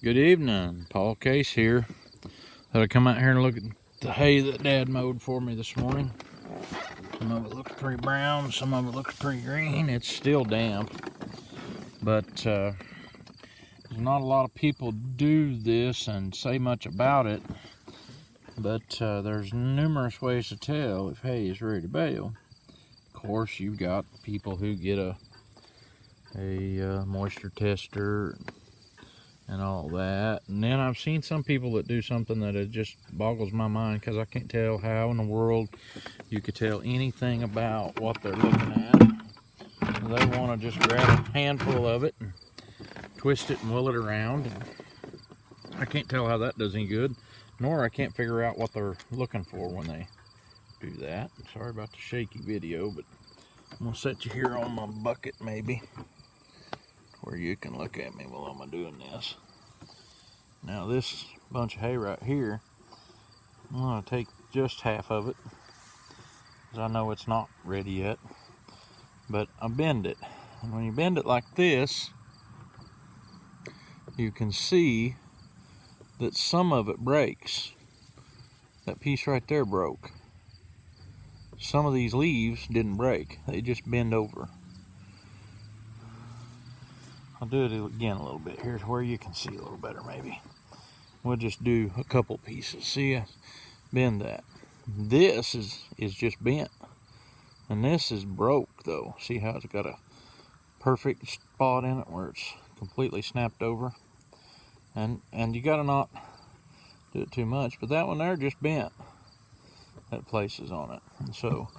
Good evening, Paul Case here. Thought I'd come out here and look at the hay that Dad mowed for me this morning. Some of it looks pretty brown, some of it looks pretty green. It's still damp, but there's not a lot of people do this and say much about it. But there's numerous ways to tell if hay is ready to bale. Of course, you've got people who get a moisture tester and all that. And then I've seen some people that do something that it just boggles my mind, because I can't tell how in the world you could tell anything about what they're looking at. They want to just grab a handful of it and twist it and wheel it around. And I can't tell how that does any good, nor I can't figure out what they're looking for when they do that. Sorry about the shaky video, but I'm going to set you here on my bucket maybe, where you can look at me while I'm doing this. Now this bunch of hay right here, I'm going to take just half of it, because I know it's not ready yet, but I bend it. And when you bend it like this, you can see that some of it breaks. That piece right there broke. Some of these leaves didn't break, they just bend over. I'll do it again a little bit. Here's where you can see a little better maybe. We'll just do a couple pieces. See, I bend that. This is just bent. And this is broke though. See how it's got a perfect spot in it where it's completely snapped over. And you gotta not do it too much, but that one there just bent at places on it. And so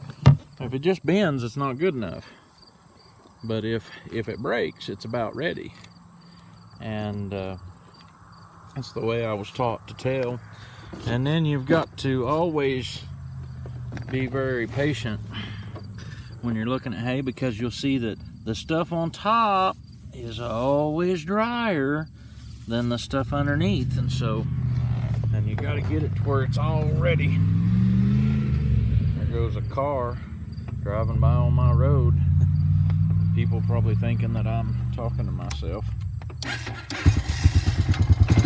if it just bends, it's not good enough. But if it breaks, it's about ready. And that's the way I was taught to tell. And then you've got to always be very patient when you're looking at hay, because you'll see that the stuff on top is always drier than the stuff underneath. And so, and you got to get it to where it's all ready. There goes a car driving by on my road. People probably thinking that I'm talking to myself. Let's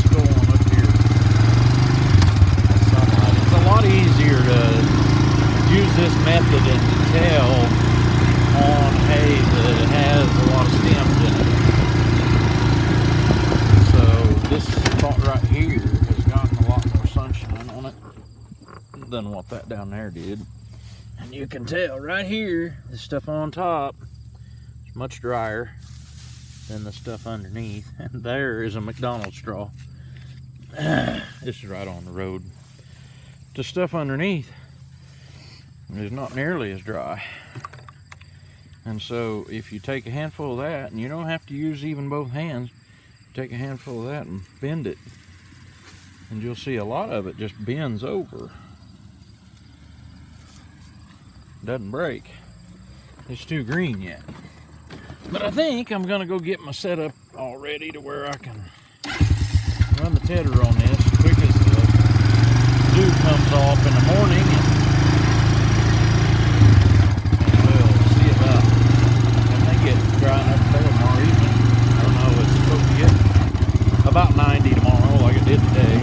go on up here. It's a lot easier to use this method and to tell on hay that it has a lot of stems in it. So this spot right here has gotten a lot more sunshine on it than what that down there did. And you can tell right here, the stuff on top much drier than the stuff underneath. And there is a McDonald's straw. This is right on the road. The stuff underneath is not nearly as dry. And so if you take a handful of that, and you don't have to use even both hands, take a handful of that and bend it, and you'll see a lot of it just bends over. Doesn't break. It's too green yet. But I think I'm gonna go get my setup all ready to where I can run the tedder on this as quick as the dew comes off in the morning, and we'll see about when they get dry enough to bale tomorrow evening. I don't know, it's supposed to get about 90 tomorrow like it did today.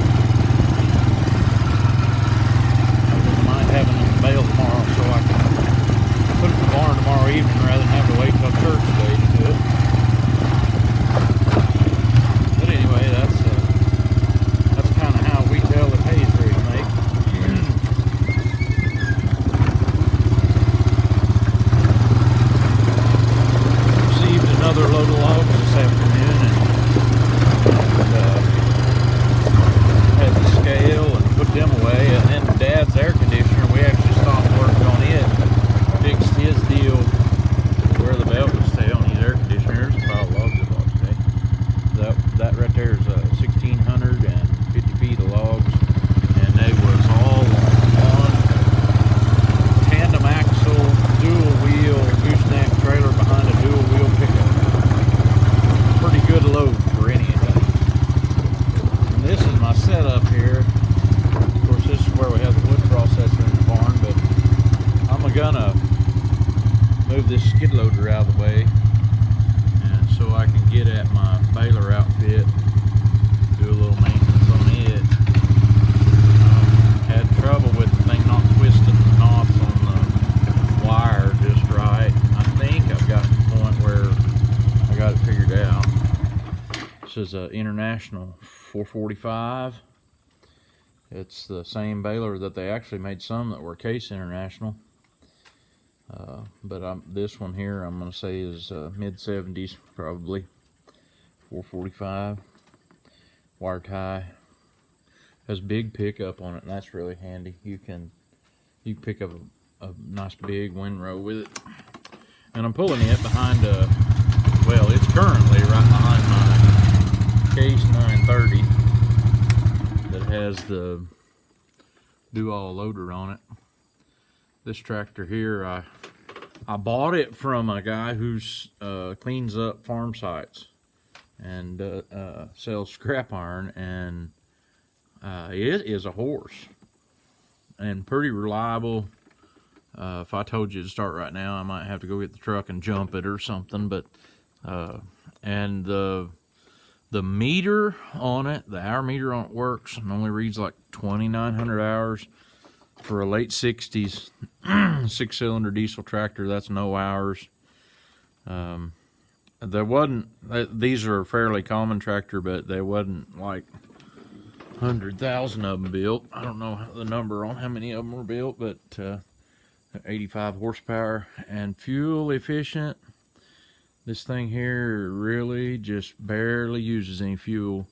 I wouldn't mind having them bale tomorrow so I can put it in the barn tomorrow evening rather than have to wait till church today to do it. But anyway, that's kind of how we tell that hay is ready to make. Received another load of logs this afternoon, and had the scale and put them away. And then Dad's air conditioner, we actually stopped working on it. Fixed his deal where the belt would stay on these air conditioners. A pile of logs I bought today. That right there is 1,650 feet of logs, and they was all on tandem axle, dual wheel, gooseneck trailer behind a dual wheel pickup. Pretty good load for anything. And this is my setup here. Of course, this is where we have the wood processor in the barn, but I'm gonna move this skid loader out of the way, and so I can get at my baler outfit, do a This is a International 445. It's the same baler that they actually made some that were Case International. But this one here, I'm going to say is mid-70s, probably. 445. Wire tie. Has big pickup on it, and that's really handy. You can pick up a nice big windrow with it. And I'm pulling it behind well, it's currently right behind my Case 930 that has the do-all loader on it. This tractor here, I bought it from a guy who cleans up farm sites and sells scrap iron, and it is a horse and pretty reliable. If I told you to start right now, I might have to go get the truck and jump it or something. But and the meter on it, the hour meter on it works and only reads like 2,900 hours for a late 60s 6-cylinder diesel tractor. That's no hours. There wasn't, these are a fairly common tractor, but there wasn't like 100,000 of them built. I don't know the number on how many of them were built, but 85 horsepower and fuel efficient. This thing here really just barely uses any fuel.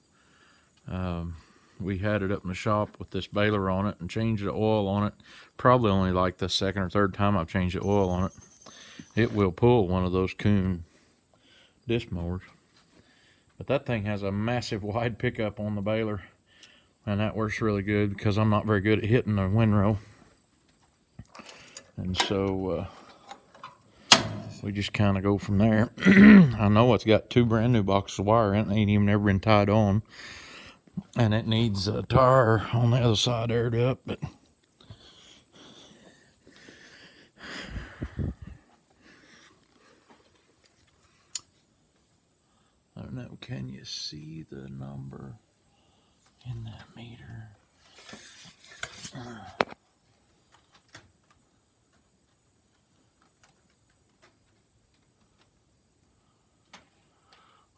We had it up in the shop with this baler on it and changed the oil on it. Probably only like the second or third time I've changed the oil on it. It will pull one of those Kuhn disc mowers. But that thing has a massive wide pickup on the baler, and that works really good because I'm not very good at hitting the windrow. And so we just kind of go from there. I know it's got 2 brand new boxes of wire in it. It ain't even ever been tied on. And it needs a tire on the other side aired up, but I don't know, can you see the number in that meter?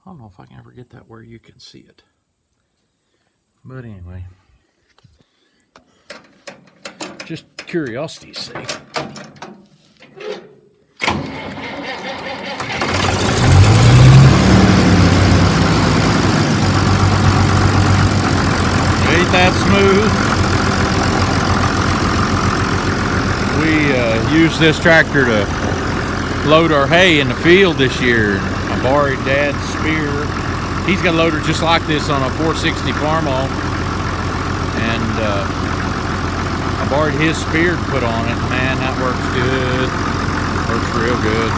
I don't know if I can ever get that where you can see it. But anyway, just curiosity's sake. Ain't that smooth? We used this tractor to load our hay in the field this year. I borrowed Dad's spear. He's got a loader just like this on a 460 Farmall, and I borrowed his spear to put on it. Man, that works good. Works real good.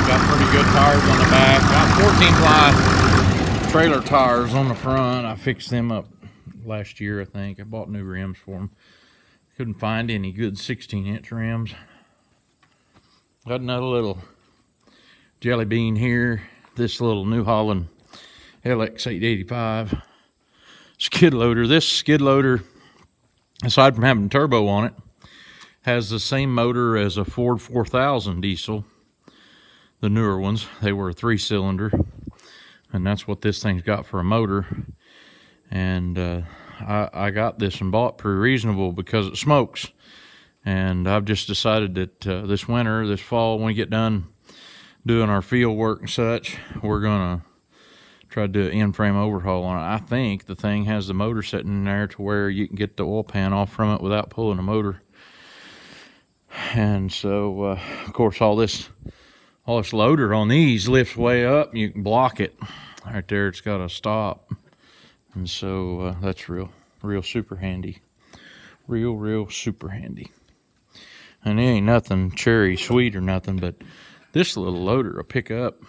Got pretty good tires on the back. Got 14-ply trailer tires on the front. I fixed them up last year, I think. I bought new rims for them. Couldn't find any good 16-inch rims. Got another little jelly bean here. This little New Holland LX885 skid loader. This skid loader, aside from having turbo on it, has the same motor as a Ford 4000 diesel. The newer ones, they were a 3-cylinder, and that's what this thing's got for a motor. And I got this and bought pretty reasonable because it smokes. And I've just decided that this winter, this fall, when we get done doing our field work and such, we're gonna try to do an in-frame overhaul on it. I think the thing has the motor sitting in there to where you can get the oil pan off from it without pulling the motor. And so, of course, all this loader on these lifts way up. You can block it right there. It's got a stop, and so that's real super handy. Real super handy. And it ain't nothing cherry sweet or nothing, but this little loader will pick up,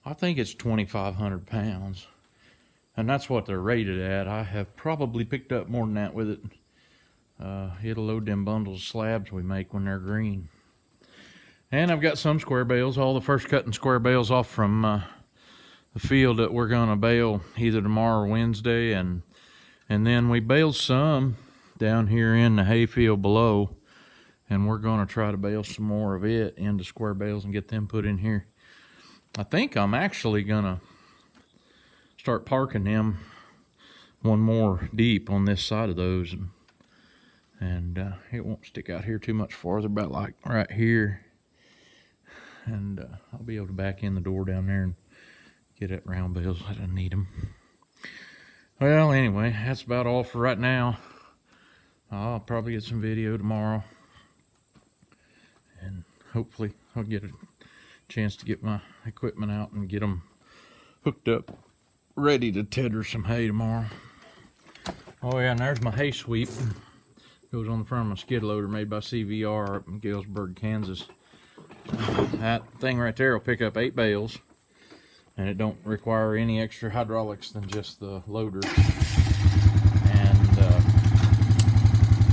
I think it's 2,500 pounds. And that's what they're rated at. I have probably picked up more than that with it. It'll load them bundles of slabs we make when they're green. And I've got some square bales, all the first cutting square bales off from the field that we're gonna bale either tomorrow or Wednesday. And then we baled some down here in the hayfield below. And we're going to try to bale some more of it into square bales and get them put in here. I think I'm actually going to start parking them one more deep on this side of those, and it won't stick out here too much farther, about like right here, and I'll be able to back in the door down there and get at round bales. I don't need them. Well, anyway, that's about all for right now. I'll probably get some video tomorrow, and hopefully I'll get a chance to get my equipment out and get them hooked up, ready to tedder some hay tomorrow. Oh yeah, and there's my hay sweep. Goes on the front of my skid loader made by CVR up in Galesburg, Kansas. That thing right there will pick up 8 bales, and it don't require any extra hydraulics than just the loader. And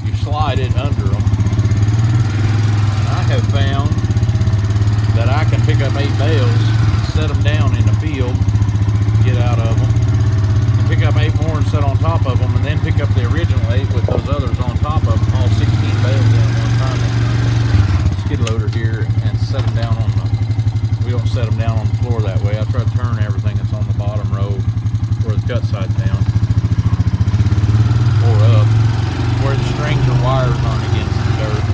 you slide it under them. And I have found that I can pick up 8 bales, set them down in the field, get out of them, and pick up 8 more and set on top of them, and then pick up the original 8 with those others on top of them, all 16 bales in one time in the skid loader here, and set them down on the, we don't set them down on the floor that way. I try to turn everything that's on the bottom row where the cut side's down, or up, where the strings or wires aren't against the dirt.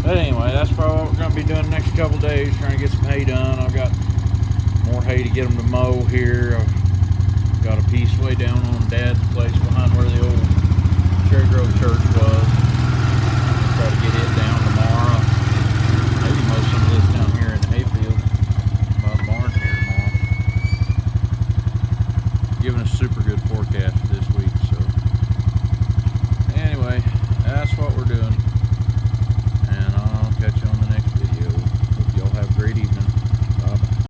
But anyway, that's probably what we're going to be doing the next couple days, trying to get some hay done. I've got more hay to get them to mow here. I've got a piece way down on Dad's place behind where the old Cherry Grove Church was. I'll try to get it down tomorrow. Maybe mow some of this down here in the hayfield by the barn here tomorrow. Giving us super good